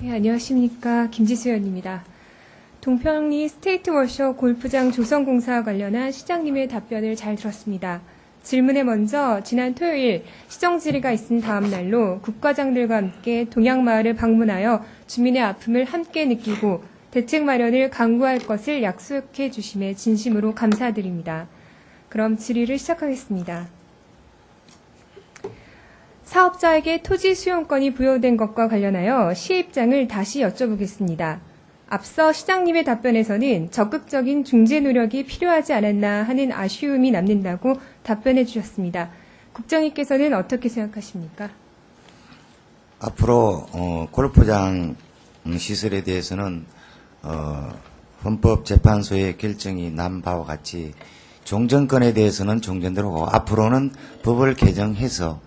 네, 안녕하십니까. 김지수 의원입니다. 동평리 스테이트워셔 골프장 조성공사와 관련한 시장님의 답변을 잘 들었습니다. 질문에 먼저 지난 토요일 시정 질의가 있은 다음 날로 국과장들과 함께 동양마을을 방문하여 주민의 아픔을 함께 느끼고 대책 마련을 강구할 것을 약속해 주심에 진심으로 감사드립니다. 그럼 질의를 시작하겠습니다. 사업자에게 토지 수용권이 부여된 것과 관련하여 시의 입장을 다시 여쭤보겠습니다. 앞서 시장님의 답변에서는 적극적인 중재 노력이 필요하지 않았나 하는 아쉬움이 남는다고 답변해 주셨습니다. 국장님께서는 어떻게 생각하십니까? 앞으로 골프장 시설에 대해서는 헌법재판소의 결정이 난 바와 같이 종전권에 대해서는 종전대로 가고 앞으로는 법을 개정해서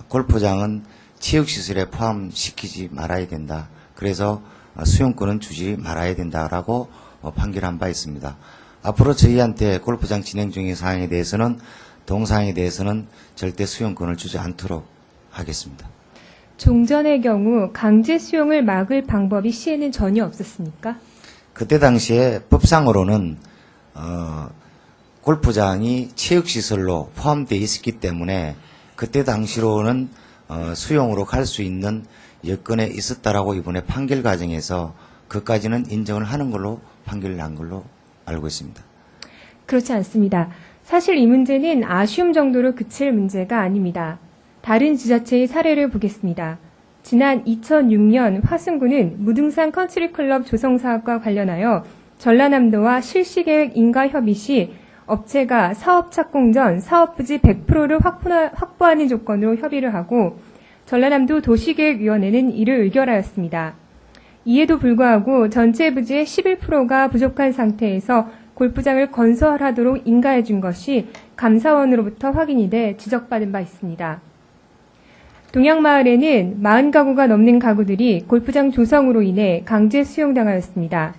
골프장은 체육시설에 포함시키지 말아야 된다. 그래서 수용권은 주지 말아야 된다라고 판결한 바 있습니다. 앞으로 저희한테 골프장 진행 중의 사항에 대해서는 동사항에 대해서는 절대 수용권을 주지 않도록 하겠습니다. 종전의 경우 강제 수용을 막을 방법이 시에는 전혀 없었습니까? 그때 당시에 법상으로는 골프장이 체육시설로 포함되어 있었기 때문에 그때 당시로는 수용으로 갈 수 있는 여건에 있었다라고 이번에 판결 과정에서 그까지는 인정을 하는 걸로 판결을 난 걸로 알고 있습니다. 그렇지 않습니다. 사실 이 문제는 아쉬움 정도로 그칠 문제가 아닙니다. 다른 지자체의 사례를 보겠습니다. 지난 2006년 화순구는 무등산 컨트리클럽 조성 사업과 관련하여 전라남도와 실시계획 인가 협의 시 업체가 사업 착공 전 사업부지 100%를 확보하는 조건으로 협의를 하고 전라남도 도시계획위원회는 이를 의결하였습니다. 이에도 불구하고 전체 부지의 11%가 부족한 상태에서 골프장을 건설하도록 인가해 준 것이 감사원으로부터 확인이 돼 지적받은 바 있습니다. 동양마을에는 40가구가 넘는 가구들이 골프장 조성으로 인해 강제 수용당하였습니다.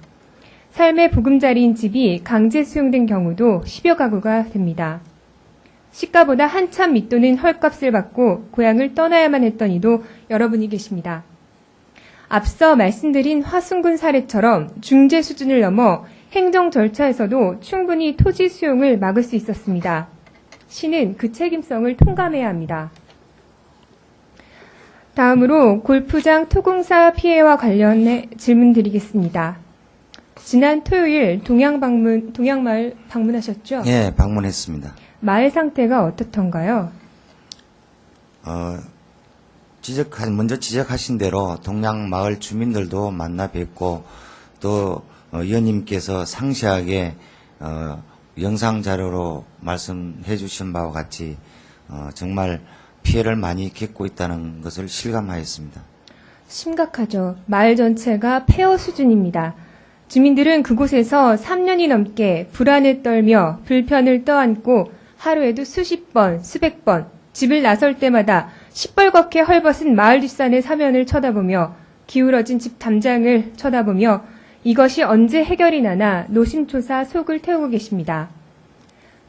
삶의 보금자리인 집이 강제 수용된 경우도 10여 가구가 됩니다. 시가보다 한참 밑도는 헐값을 받고 고향을 떠나야만 했던 이도 여러분이 계십니다. 앞서 말씀드린 화순군 사례처럼 중재 수준을 넘어 행정 절차에서도 충분히 토지 수용을 막을 수 있었습니다. 시는 그 책임성을 통감해야 합니다. 다음으로 골프장 토공사 피해와 관련해 질문 드리겠습니다. 지난 토요일 동양마을 방문하셨죠? 예, 방문했습니다. 마을 상태가 어떻던가요? 먼저 지적하신 대로 동양마을 주민들도 만나 뵙고 또 의원님께서 상세하게 영상 자료로 말씀해 주신 바와 같이 정말 피해를 많이 겪고 있다는 것을 실감하였습니다. 심각하죠. 마을 전체가 폐허 수준입니다. 주민들은 그곳에서 3년이 넘게 불안에 떨며 불편을 떠안고 하루에도 수십 번, 수백 번 집을 나설 때마다 시뻘겋게 헐벗은 마을 뒷산의 사면을 쳐다보며 기울어진 집 담장을 쳐다보며 이것이 언제 해결이 나나 노심초사 속을 태우고 계십니다.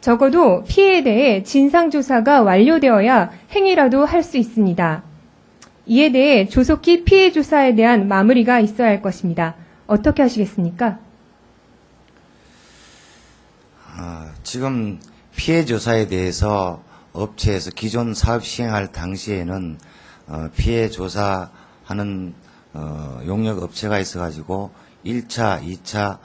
적어도 피해에 대해 진상조사가 완료되어야 행위라도 할 수 있습니다. 이에 대해 조속히 피해 조사에 대한 마무리가 있어야 할 것입니다. 어떻게 하시겠습니까? 지금 피해 조사에 대해서 업체에서 기존 사업 시행할 당시에는 피해 조사하는 용역 업체가 있어가지고 1차, 2차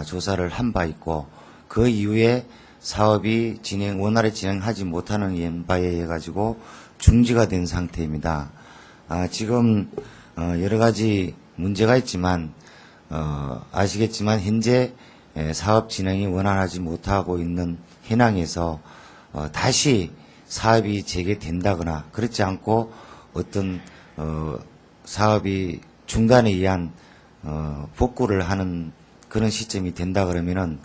조사를 한 바 있고 그 이후에 사업이 원활히 진행하지 못하는 바에 의해 가지고 중지가 된 상태입니다. 지금 여러 가지 문제가 있지만 아시겠지만 현재 사업 진행이 원활하지 못하고 있는 현황에서 다시 사업이 재개된다거나 그렇지 않고 어떤 사업이 중단에 의한 복구를 하는 그런 시점이 된다 그러면은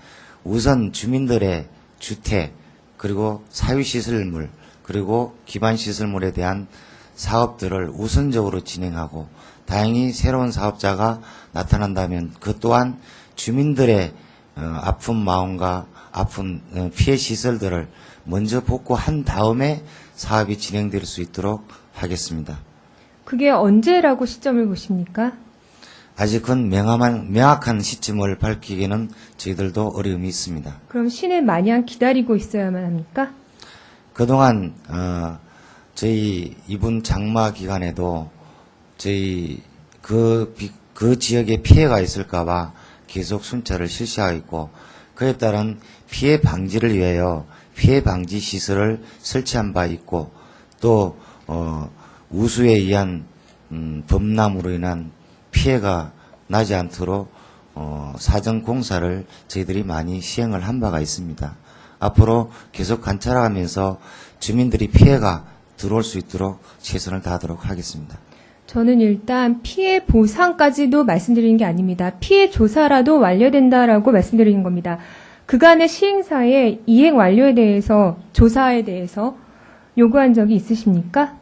우선 주민들의 주택 그리고 사유시설물 그리고 기반시설물에 대한 사업들을 우선적으로 진행하고 다행히 새로운 사업자가 나타난다면 그 또한 주민들의 아픈 마음과 아픈 피해 시설들을 먼저 복구한 다음에 사업이 진행될 수 있도록 하겠습니다. 그게 언제라고 시점을 보십니까? 아직은 명확한 시점을 밝히기는 저희들도 어려움이 있습니다. 그럼 시는 마냥 기다리고 있어야만 합니까? 그동안 저희 이번 장마 기간에도 저희 그 지역에 피해가 있을까봐 계속 순찰을 실시하고 있고, 그에 따른 피해 방지를 위하여 피해 방지 시설을 설치한 바 있고, 또 우수에 의한 범람으로 인한 피해가 나지 않도록 사전 공사를 저희들이 많이 시행을 한 바가 있습니다. 앞으로 계속 관찰하면서 주민들이 피해가 들어올 수 있도록 최선을 다하도록 하겠습니다. 저는 일단 피해 보상까지도 말씀드리는 게 아닙니다. 피해 조사라도 완료된다라고 말씀드리는 겁니다. 그간의 시행사의 이행 완료에 대해서, 조사에 대해서 요구한 적이 있으십니까?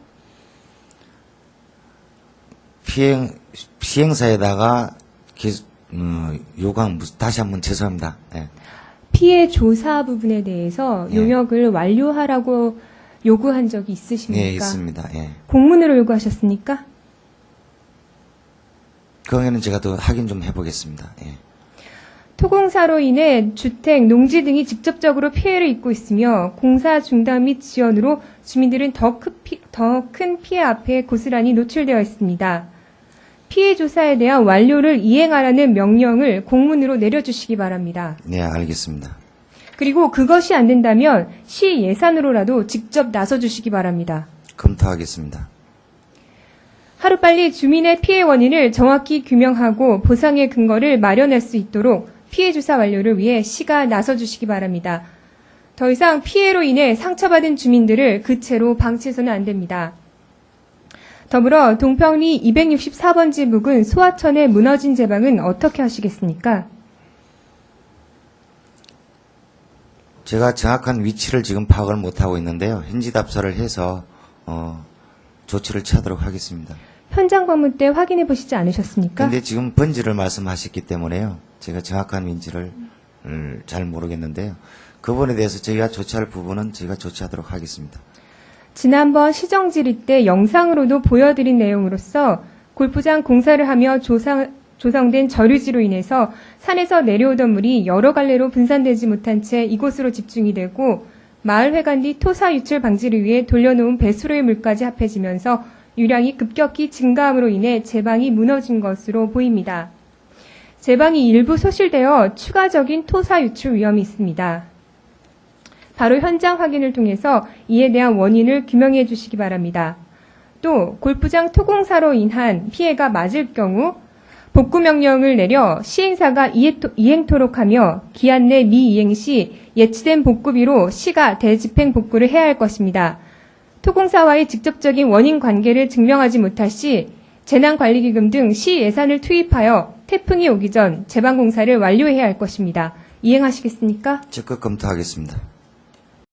시행사에다가 요구한, 다시 한번 죄송합니다. 예. 피해 조사 부분에 대해서 예. 용역을 완료하라고 요구한 적이 있으십니까? 네, 있습니다. 예. 공문으로 요구하셨습니까? 그거는 제가 또 확인 좀 해보겠습니다. 예. 토공사로 인해 주택, 농지 등이 직접적으로 피해를 입고 있으며 공사 중단 및 지연으로 주민들은 더 큰 피해 앞에 고스란히 노출되어 있습니다. 피해 조사에 대한 완료를 이행하라는 명령을 공문으로 내려주시기 바랍니다. 네, 알겠습니다. 그리고 그것이 안 된다면 시 예산으로라도 직접 나서주시기 바랍니다. 검토하겠습니다. 하루빨리 주민의 피해 원인을 정확히 규명하고 보상의 근거를 마련할 수 있도록 피해 조사 완료를 위해 시가 나서주시기 바랍니다. 더 이상 피해로 인해 상처받은 주민들을 그 채로 방치해서는 안 됩니다. 더불어 동평리 264번지 부근 소하천의 무너진 제방은 어떻게 하시겠습니까? 제가 정확한 위치를 지금 파악을 못하고 있는데요. 현지 답사를 해서 조치를 취하도록 하겠습니다. 현장 방문 때 확인해 보시지 않으셨습니까? 그런데 지금 번지를 말씀하셨기 때문에요. 제가 정확한 위치를 잘 모르겠는데요. 그 부분에 대해서 저희가 조치할 부분은 저희가 조치하도록 하겠습니다. 지난번 시정질의 때 영상으로도 보여드린 내용으로서 골프장 공사를 하며 조성된 저류지로 인해서 산에서 내려오던 물이 여러 갈래로 분산되지 못한 채 이곳으로 집중이 되고 마을 회관 뒤 토사 유출 방지를 위해 돌려놓은 배수로의 물까지 합해지면서 유량이 급격히 증가함으로 인해 제방이 무너진 것으로 보입니다. 제방이 일부 소실되어 추가적인 토사 유출 위험이 있습니다. 바로 현장 확인을 통해서 이에 대한 원인을 규명해 주시기 바랍니다. 또 골프장 토공사로 인한 피해가 맞을 경우 복구 명령을 내려 시행사가 이행토록 하며 기한 내 미이행 시 예치된 복구비로 시가 대집행 복구를 해야 할 것입니다. 토공사와의 직접적인 원인 관계를 증명하지 못할 시 재난관리기금 등 시 예산을 투입하여 태풍이 오기 전 제방공사를 완료해야 할 것입니다. 이행하시겠습니까? 적극 검토하겠습니다.